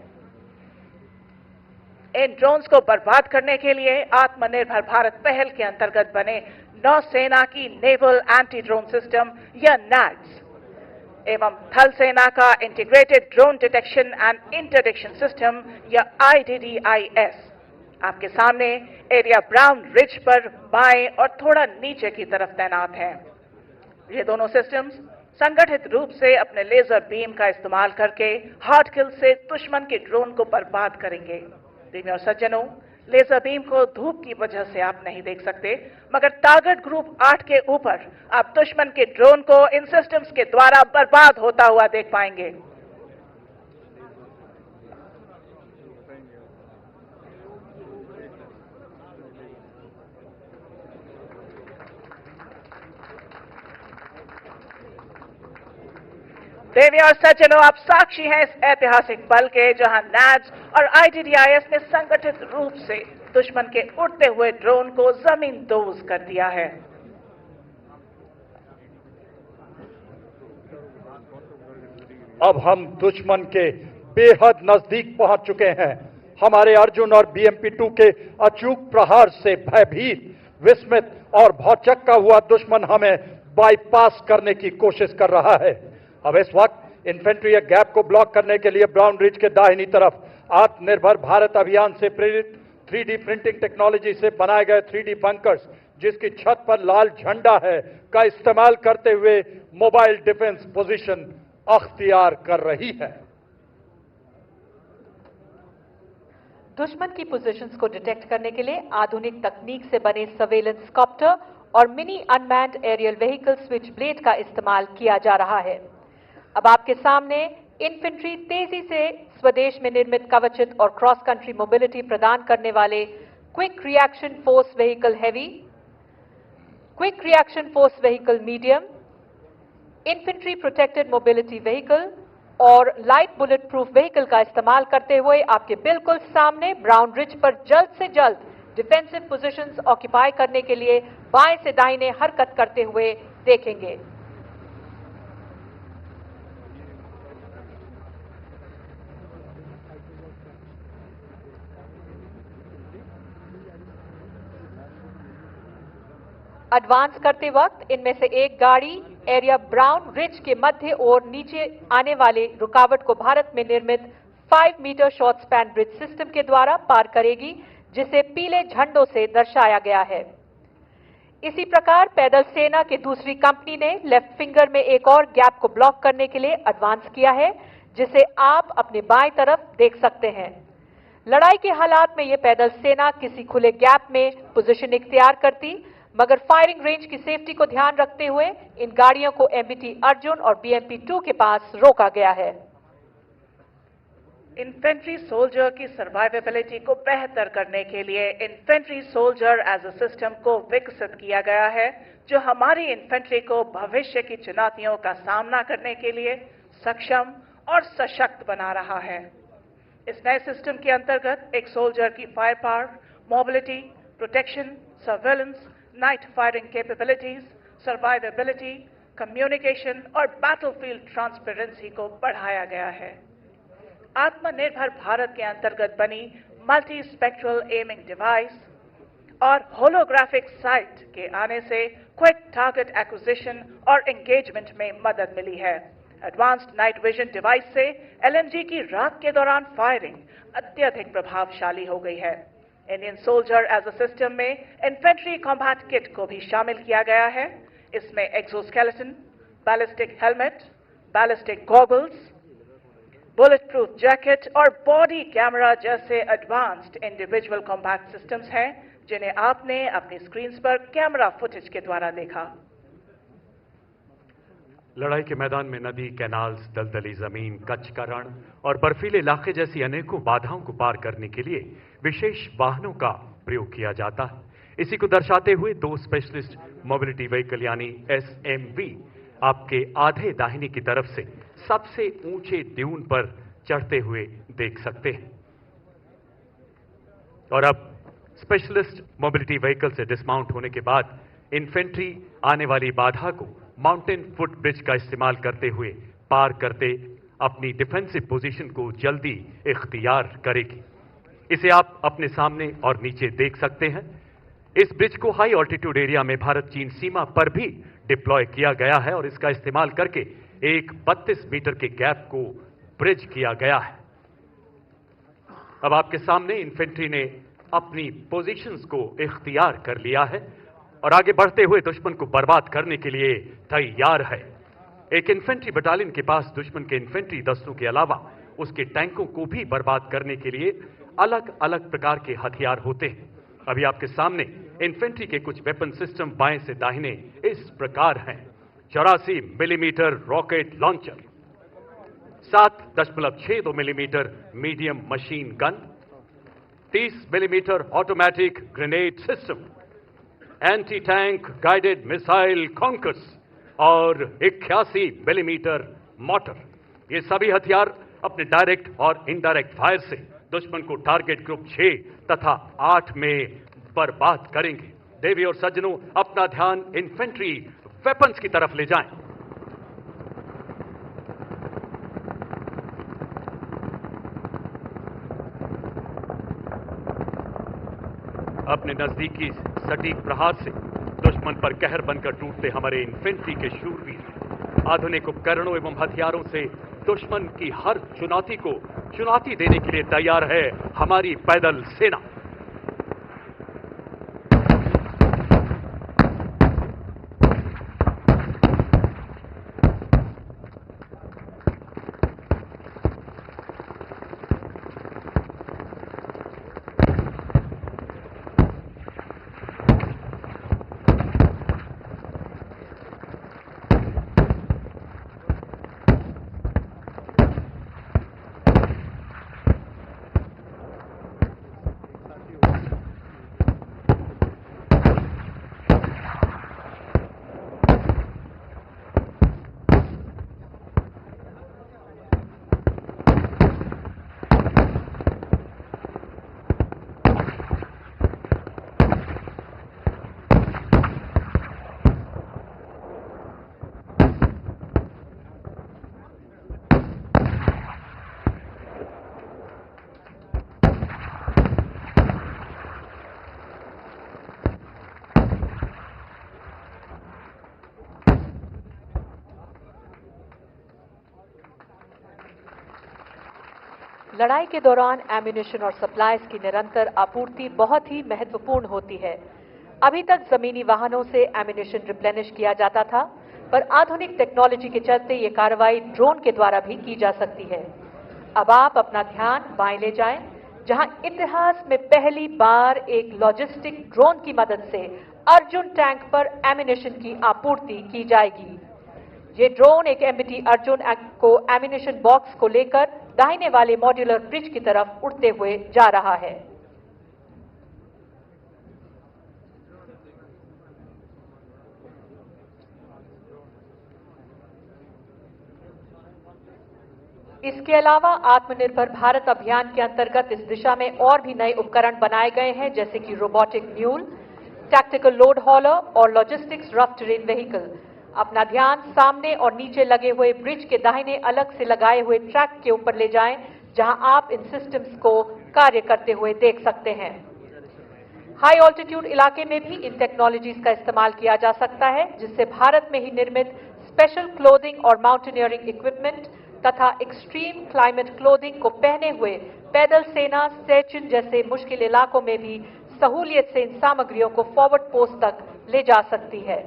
इन ड्रोन्स को बर्बाद करने के लिए आत्मनिर्भर भारत पहल के अंतर्गत बने नौसेना की नेवल एंटी ड्रोन सिस्टम या नैड्स एवं थल सेना का integrated drone detection and interdiction system या IDDIS आपके सामने एरिया ब्राउन रिज पर बाएं और थोड़ा नीचे की तरफ तैनात हैं। ये दोनों सिस्टम्स संगठित रूप से अपने लेजर बीम का इस्तेमाल करके हार्ड किल से दुश्मन के ड्रोन को बर्बाद करेंगे। प्रेमी और सज्जनों, लेजर बीम को धूप की वजह से आप नहीं देख सकते, मगर टारगेट ग्रुप 8 के ऊपर आप दुश्मन के ड्रोन को इन सिस्टम्स के द्वारा बर्बाद होता हुआ देख पाएंगे। देवी और सज्जनों, आप साक्षी हैं इस ऐतिहासिक पल के जहां नैड्स और IDDIS ने संगठित रूप से दुश्मन के उड़ते हुए ड्रोन को जमींदोज कर दिया है। अब हम दुश्मन के बेहद नजदीक पहुंच चुके हैं। हमारे अर्जुन और BMP-2 के अचूक प्रहार से भयभीत, विस्मित और भौचक्का हुआ दुश्मन हमें बाईपास करने की कोशिश कर रहा है। अब इस वक्त इन्फेंट्री गैप को ब्लॉक करने के लिए ब्राउन रिज के दाहिनी तरफ आत्मनिर्भर भारत अभियान से प्रेरित 3D प्रिंटिंग टेक्नोलॉजी से बनाए गए 3D बंकर्स, जिसकी छत पर लाल झंडा है, का इस्तेमाल करते हुए मोबाइल डिफेंस पोजीशन अख्तियार कर रही है। दुश्मन की पोजीशंस को डिटेक्ट करने के लिए आधुनिक तकनीक से बने सर्वेलेंस कॉप्टर और mini unmanned aerial vehicle switchblade का इस्तेमाल किया जा रहा है। अब आपके सामने इन्फेंट्री तेजी से स्वदेश में निर्मित कवचित और क्रॉस कंट्री मोबिलिटी प्रदान करने वाले quick reaction force vehicle heavy, quick reaction force vehicle medium, infantry protected mobility vehicle और लाइट बुलेट प्रूफ व्हीकल का इस्तेमाल करते हुए आपके बिल्कुल सामने ब्राउन रिज पर जल्द से जल्द डिफेंसिव पोजीशंस ऑक्यूपाई करने के लिए बाएं से दाहिने हरकत करते हुए देखेंगे। एडवांस करते वक्त इनमें से एक गाड़ी एरिया ब्राउन रिज के मध्य और नीचे आने वाले रुकावट को भारत में निर्मित 5 metre short span bridge system के द्वारा पार करेगी, जिसे पीले झंडों से दर्शाया गया है। इसी प्रकार पैदल सेना की दूसरी कंपनी ने लेफ्ट फिंगर में एक और गैप को ब्लॉक करने के लिए एडवांस किया है, जिसे आप अपने बाएं तरफ देख सकते हैं। लड़ाई के हालात में ये पैदल सेना किसी खुले गैप में पोजीशन इख्तियार करती, मगर फायरिंग रेंज की सेफ्टी को ध्यान रखते हुए इन गाड़ियों को एमबीटी अर्जुन और बीएमपी-2 के पास रोका गया है। इन्फेंट्री सोल्जर की सर्वाइवेबिलिटी को बेहतर करने के लिए infantry soldier as a system को विकसित किया गया है, जो हमारी इन्फेंट्री को भविष्य की चुनौतियों का सामना करने के लिए सक्षम और सशक्त बना रहा है। इस नए सिस्टम के अंतर्गत एक सोल्जर की fire power, mobility, protection, surveillance, night firing capabilities, survivability, communication और बैटलफील्ड ट्रांसपेरेंसी को बढ़ाया गया है। आत्मनिर्भर भारत के अंतर्गत बनी मल्टी स्पेक्ट्रल एमिंग डिवाइस और होलोग्राफिक साइट के आने से क्विक टारगेट एक्विजिशन और एंगेजमेंट में मदद मिली है। एडवांस्ड नाइट विजन डिवाइस से एलएमजी की रात के दौरान फायरिंग अत्यधिक प्रभावशाली हो गई है। Indian soldier as a system में इन्फेंट्री कॉम्बैट किट को भी शामिल किया गया है। इसमें exoskeleton, ballistic helmet, ballistic goggles, bulletproof jacket और बॉडी कैमरा जैसे एडवांस्ड इंडिविजुअल कॉम्बैट सिस्टम्स हैं, जिन्हें आपने अपनी स्क्रीन्स पर कैमरा फुटेज के द्वारा देखा। लड़ाई के मैदान में नदी, कैनाल्स, दलदली जमीन, कच्छ का रण और बर्फीले इलाके जैसी अनेकों बाधाओं को पार करने के लिए विशेष वाहनों का प्रयोग किया जाता है। इसी को दर्शाते हुए 2 स्पेशलिस्ट मोबिलिटी व्हीकल यानी एसएमवी आपके आधे दाहिने की तरफ से सबसे ऊंचे ड्यून पर चढ़ते हुए देख सकते हैं। और अब स्पेशलिस्ट मोबिलिटी व्हीकल से डिसमाउंट होने के बाद इन्फेंट्री आने वाली बाधा को माउंटेन फुट ब्रिज का इस्तेमाल करते हुए पार करते अपनी डिफेंसिव पोजीशन को जल्दी इख्तियार करेगी। इसे आप अपने सामने और नीचे देख सकते हैं। इस ब्रिज को हाई ऑल्टीट्यूड एरिया में भारत चीन सीमा पर भी डिप्लॉय किया गया है और इसका इस्तेमाल करके एक 32 मीटर के गैप को ब्रिज किया गया है। अब आपके सामने इन्फेंट्री ने अपनी पोजीशंस को इख्तियार कर लिया है और आगे बढ़ते हुए दुश्मन को बर्बाद करने के लिए तैयार है। एक इन्फेंट्री बटालियन के पास दुश्मन के इन्फेंट्री दस्तों के अलावा उसके टैंकों को भी बर्बाद करने के लिए अलग अलग प्रकार के हथियार होते हैं। अभी आपके सामने इन्फेंट्री के कुछ वेपन सिस्टम बाएं से दाहिने इस प्रकार हैं। 84 millimetre rocket launcher, 7.62 millimetre medium machine gun, 30 millimetre automatic grenade system, anti tank guided missile Konkurs और 81 मिलीमीटर मोटर। ये सभी हथियार अपने डायरेक्ट और इनडायरेक्ट फायर से दुश्मन को टारगेट ग्रुप 6 तथा 8 में बर्बाद करेंगे। देवी और सज्जनों, अपना ध्यान इन्फेंट्री वेपन्स की तरफ ले जाएं। अपने नजदीकी सटीक प्रहार से दुश्मन पर कहर बनकर टूटते हमारे इन्फेंट्री के शूरवीर आधुनिक उपकरणों एवं हथियारों से दुश्मन की हर चुनौती को चुनौती देने के लिए तैयार है हमारी पैदल सेना। लड़ाई के दौरान एम्यूनिशन और सप्लाईज की निरंतर आपूर्ति बहुत ही महत्वपूर्ण होती है। अभी तक जमीनी वाहनों से एम्यूनिशन रिप्लेनिश किया जाता था, पर आधुनिक टेक्नोलॉजी के चलते ये कार्रवाई ड्रोन के द्वारा भी की जा सकती है। अब आप अपना ध्यान बाएं ले जाएं। जहां इतिहास में पहली बार एक लॉजिस्टिक ड्रोन की मदद से अर्जुन टैंक पर एमिनेशन की आपूर्ति की जाएगी। ये ड्रोन एक एमबीटी अर्जुन को एमिनेशन बॉक्स को लेकर दाहिने वाले मॉड्यूलर ब्रिज की तरफ उड़ते हुए जा रहा है। इसके अलावा आत्मनिर्भर भारत अभियान के अंतर्गत इस दिशा में और भी नए उपकरण बनाए गए हैं, जैसे कि रोबोटिक म्यूल, टैक्टिकल लोड हॉलर और लॉजिस्टिक्स रफ टेरेन व्हीकल। अपना ध्यान सामने और नीचे लगे हुए ब्रिज के दाहिने अलग से लगाए हुए ट्रैक के ऊपर ले जाएं, जहां आप इन सिस्टम्स को कार्य करते हुए देख सकते हैं। हाई ऑल्टीट्यूड इलाके में भी इन टेक्नोलॉजीज का इस्तेमाल किया जा सकता है, जिससे भारत में ही निर्मित स्पेशल क्लोथिंग और माउंटेनियरिंग इक्विपमेंट तथा एक्सट्रीम क्लाइमेट क्लोथिंग को पहने हुए पैदल सेना सेचिन जैसे मुश्किल इलाकों में भी सहूलियत से इन सामग्रियों को फॉरवर्ड पोस्ट तक ले जा सकती है।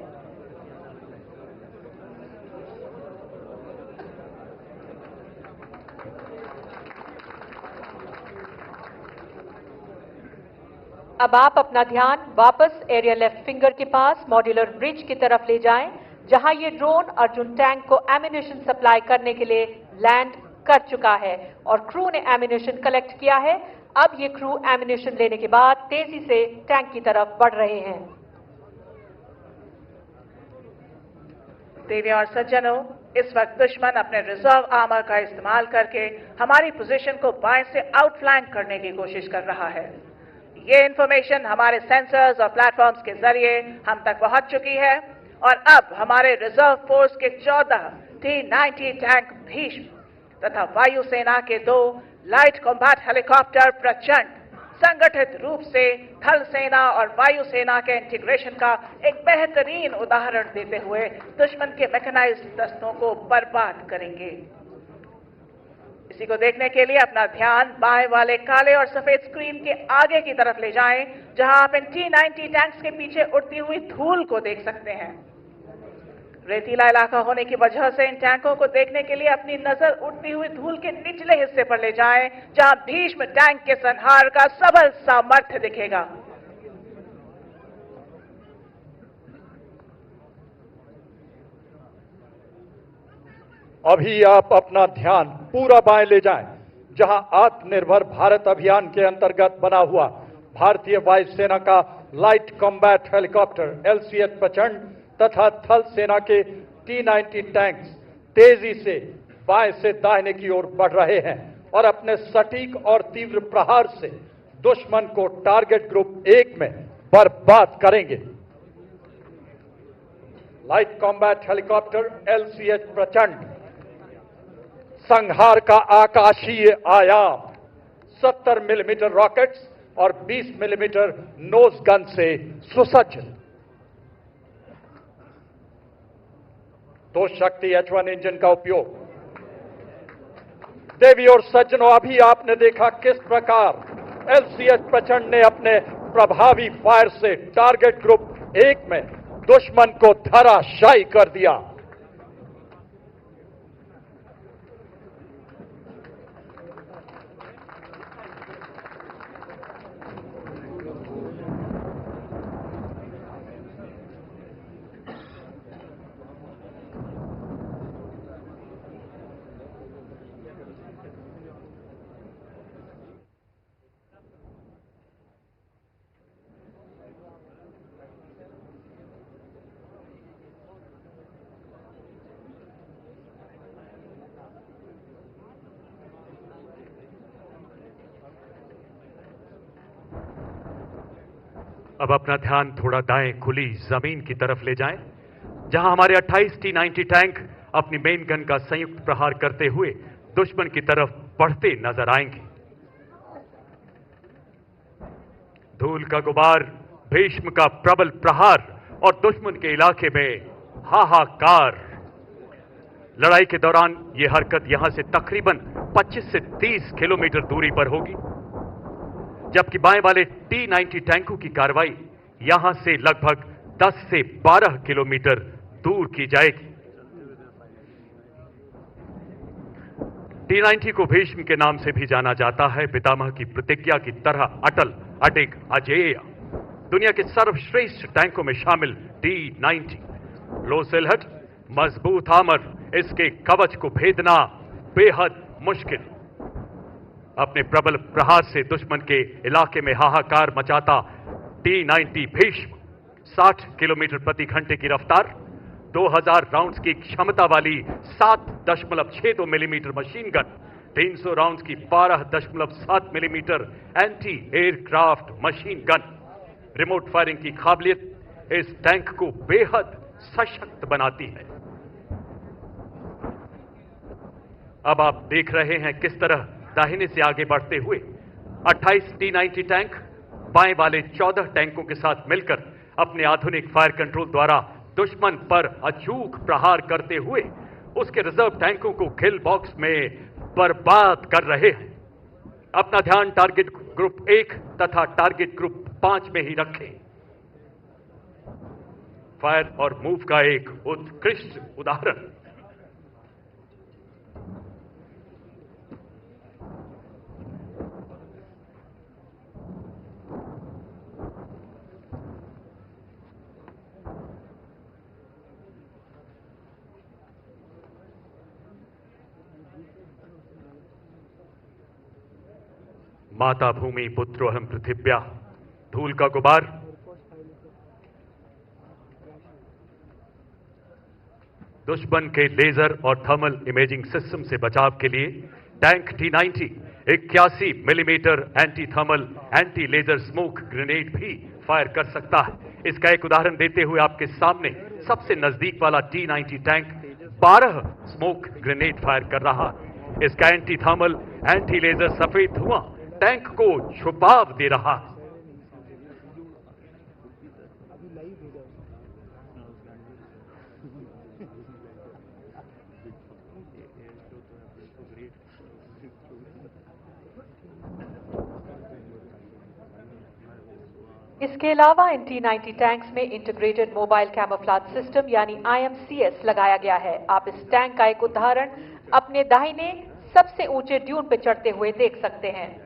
अब आप अपना ध्यान वापस एरिया लेफ्ट फिंगर के पास मॉड्यूलर ब्रिज की तरफ ले जाएं, जहां ये ड्रोन अर्जुन टैंक को एमिनेशन सप्लाई करने के लिए लैंड कर चुका है और क्रू ने एमिनेशन कलेक्ट किया है। अब ये क्रू एमिनेशन लेने के बाद तेजी से टैंक की तरफ बढ़ रहे हैं। देवियों और सज्जनों, इस वक्त दुश्मन अपने रिजर्व आर्मर का इस्तेमाल करके हमारी पोजीशन को बाएं से आउटफ्लैंक करने की कोशिश कर रहा है। ये इंफॉर्मेशन हमारे सेंसर्स और प्लेटफॉर्म्स के जरिए हम तक पहुंच चुकी है और अब हमारे रिजर्व फोर्स के 14 T-90 टैंक भीष्म तथा वायुसेना के 2 लाइट कॉम्बैट हेलीकॉप्टर प्रचंड संगठित रूप से थल सेना और वायुसेना के इंटीग्रेशन का एक बेहतरीन उदाहरण देते हुए दुश्मन के मैकेनाइज्ड दस्तों को बर्बाद करेंगे। इसी को देखने के लिए अपना ध्यान बाएं वाले काले और सफेद स्क्रीन के आगे की तरफ ले जाएं, जहां आप इन T-90 टैंक्स के पीछे उड़ती हुई धूल को देख सकते हैं। रेतीला इलाका होने की वजह से इन टैंकों को देखने के लिए अपनी नजर उड़ती हुई धूल के निचले हिस्से पर ले जाएं, जहां भीष्म टैंक के संहार का सबल सामर्थ्य दिखेगा। अभी आप अपना ध्यान पूरा बाएं ले जाएं, जहां आत्मनिर्भर भारत अभियान के अंतर्गत बना हुआ भारतीय वायुसेना का लाइट कॉम्बैट हेलीकॉप्टर LCH प्रचंड तथा थल सेना के T-90 टैंक्स तेजी से बाएं से दाहिने की ओर बढ़ रहे हैं और अपने सटीक और तीव्र प्रहार से दुश्मन को टारगेट ग्रुप 1 में बर्बाद करेंगे। लाइट कॉम्बैट हेलीकॉप्टर LCH प्रचंड संहार का आकाशीय आयाम 70 मिलीमीटर रॉकेट्स और 20 मिलीमीटर नोज गन से सुसज्ज। 2 शक्ति H1 इंजन का उपयोग। देवी और सज्जनों, अभी आपने देखा किस प्रकार LCH प्रचंड ने अपने प्रभावी फायर से टारगेट ग्रुप 1 में दुश्मन को धराशायी कर दिया। अब अपना ध्यान थोड़ा दाएं खुली जमीन की तरफ ले जाएं, जहां हमारे 28 T-90 टैंक अपनी मेन गन का संयुक्त प्रहार करते हुए दुश्मन की तरफ बढ़ते नजर आएंगे। धूल का गुबार, भीष्म का प्रबल प्रहार और दुश्मन के इलाके में हाहाकार। लड़ाई के दौरान यह हरकत यहां से तकरीबन 25 से 30 किलोमीटर दूरी पर होगी, जबकि बाएं वाले T-90 टैंकों की कार्रवाई यहां से लगभग 10 से 12 किलोमीटर दूर की जाएगी। T-90 को भीष्म के नाम से भी जाना जाता है। पितामह की प्रतिज्ञा की तरह अटल, अडिग, अजेय, दुनिया के सर्वश्रेष्ठ टैंकों में शामिल T-90 लो सिलहट, मजबूत आमर, इसके कवच को भेदना बेहद मुश्किल। अपने प्रबल प्रहार से दुश्मन के इलाके में हाहाकार मचाता T-90 भीष्म 60 किलोमीटर प्रति घंटे की रफ्तार, 2000 राउंड्स की क्षमता वाली 7.62 मिलीमीटर मशीन गन, 300 राउंड्स की 12.7 millimetre anti aircraft machine gun, remote firing की काबिलियत इस टैंक को बेहद सशक्त बनाती है। अब आप देख रहे हैं किस तरह दाहिने से आगे बढ़ते हुए 28 T-90 टैंक बाएं वाले 14 टैंकों के साथ मिलकर अपने आधुनिक फायर कंट्रोल द्वारा दुश्मन पर अचूक प्रहार करते हुए उसके रिजर्व टैंकों को किल बॉक्स में बर्बाद कर रहे हैं। अपना ध्यान टारगेट ग्रुप 1 तथा टारगेट ग्रुप 5 में ही रखें। फायर और मूव का एक उत्कृष्ट उदाहरण। माता भूमि पुत्रोहम पृथिव्या, धूल का गुबार, दुश्मन के लेजर और थर्मल इमेजिंग सिस्टम से बचाव के लिए tank T-90 81 millimetre anti thermal anti laser smoke grenade भी फायर कर सकता है। इसका एक उदाहरण देते हुए आपके सामने सबसे नजदीक वाला T-90 tank 12 smoke grenade fire कर रहा है। इसका एंटी थर्मल एंटी लेजर सफेद धुआं टैंक को छुपाव दे रहा है। इसके अलावा इन T-90 टैंक्स में इंटीग्रेटेड मोबाइल कैमोफ्लेज सिस्टम यानी IMCS लगाया गया है। आप इस टैंक का एक उदाहरण अपने दाहिने सबसे ऊंचे ड्यून पर चढ़ते हुए देख सकते हैं।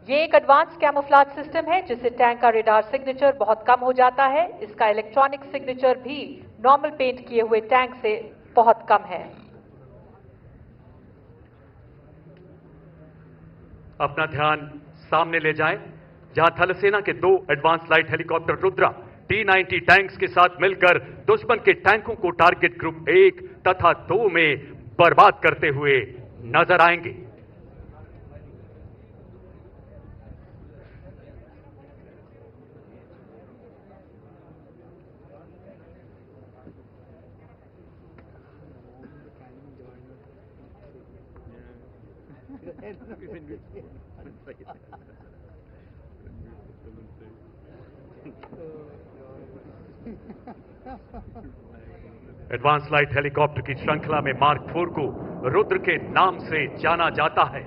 ये एक एडवांस कैमोफ्लेज सिस्टम है जिससे टैंक का रेडार सिग्नेचर बहुत कम हो जाता है। इसका इलेक्ट्रॉनिक सिग्नेचर भी नॉर्मल पेंट किए हुए टैंक से बहुत कम है। अपना ध्यान सामने ले जाएं, जहां थल सेना के 2 advance light helicopter Rudra T-90 tanks के साथ मिलकर दुश्मन के टैंकों को टारगेट ग्रुप 1 तथा 2 में बर्बाद करते हुए नजर आएंगे। एडवांस लाइट हेलीकॉप्टर की श्रृंखला में मार्क 4 को रुद्र के नाम से जाना जाता है।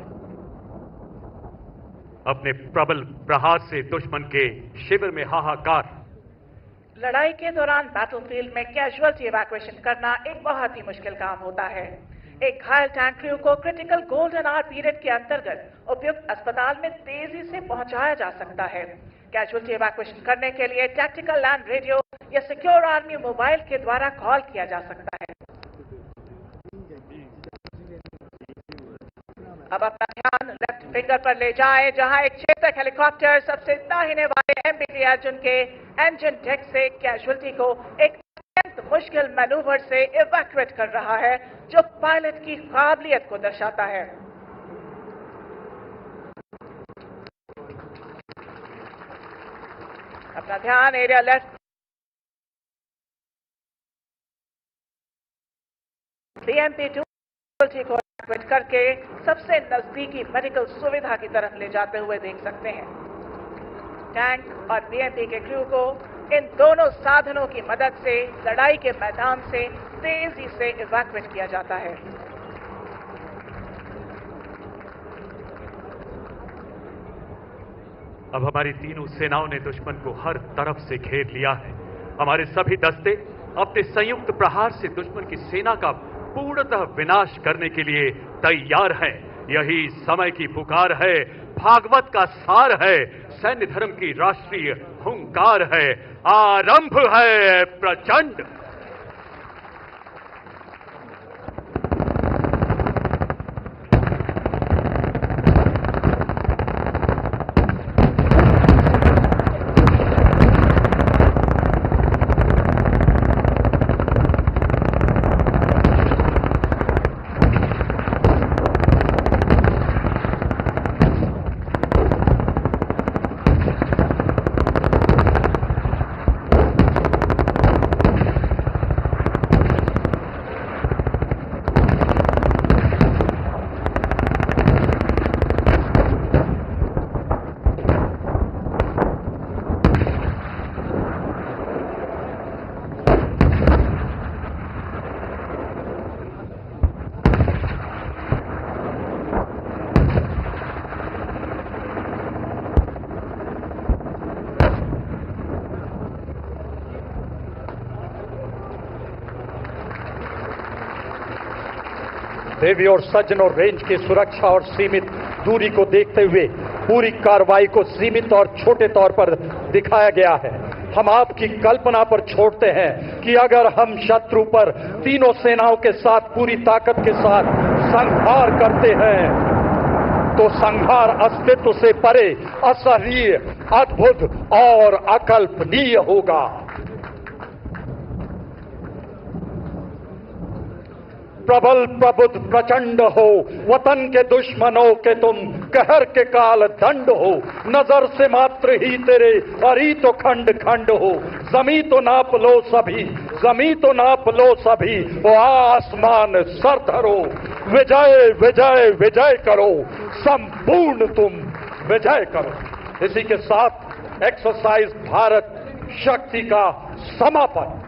अपने प्रबल प्रहार से दुश्मन के शिविर में हाहाकार। लड़ाई के दौरान बैटलफील्ड में कैजुअल्टी इवैक्यूएशन करना एक बहुत ही मुश्किल काम होता है। एक घायल टैंक क्रू को क्रिटिकल गोल्डन आवर पीरियड के अंतर्गत उपयुक्त अस्पताल में तेजी से पहुंचाया जा सकता है। कैजुअल्टी इवैक्यूएशन करने के लिए टैक्टिकल लैंड रेडियो या सिक्योर आर्मी मोबाइल के द्वारा कॉल किया जा सकता है। अब अपना ध्यान लेफ्ट फिंगर पर ले जाएं, जहां एक चेतक हेलीकॉप्टर सबसे दाहिने वाले MBT अर्जुन के इंजन डेक से कैजुअल्टी को एक अत्यंत मुश्किल मैनूवर से इवैक्यूएट कर रहा है, जो पायलट की काबिलियत को दर्शाता है। अपना ध्यान एरिया लेफ्ट BMP-2 को इवैक्यूएट करके सबसे नजदीकी मेडिकल सुविधा की तरफ ले जाते हुए देख सकते हैं। टैंक और BMP के क्रू को इन दोनों साधनों की मदद से लड़ाई के मैदान से तेजी से इवैक्यूएट किया जाता है। अब हमारी तीनों सेनाओं ने दुश्मन को हर तरफ से घेर लिया है। हमारे सभी दस्ते अपने संयुक्त प्रहार से दुश्मन की सेना का पूर्णतः विनाश करने के लिए तैयार हैं। यही समय की पुकार है, भागवत का सार है, सैन्य धर्म की राष्ट्रीय हुंकार है। आरंभ है प्रचंड। देवी और सज्जनों, रेंज की सुरक्षा और सीमित दूरी को देखते हुए पूरी कार्रवाई को सीमित और छोटे तौर पर दिखाया गया है। हम आपकी कल्पना पर छोड़ते हैं कि अगर हम शत्रु पर तीनों सेनाओं के साथ पूरी ताकत के साथ संहार करते हैं तो संहार अस्तित्व से परे, असहनीय, अद्भुत और अकल्पनीय होगा। प्रबल प्रबुद्ध प्रचंड हो, वतन के दुश्मनों के तुम कहर के काल दंड हो। नजर से मात्र ही तेरे अरी तो खंड खंड हो। जमी तो नाप लो सभी, जमी तो नाप लो सभी, वो आसमान सर धरो। विजय विजय विजय करो, संपूर्ण तुम विजय करो। इसी के साथ एक्सरसाइज भारत शक्ति का समापन।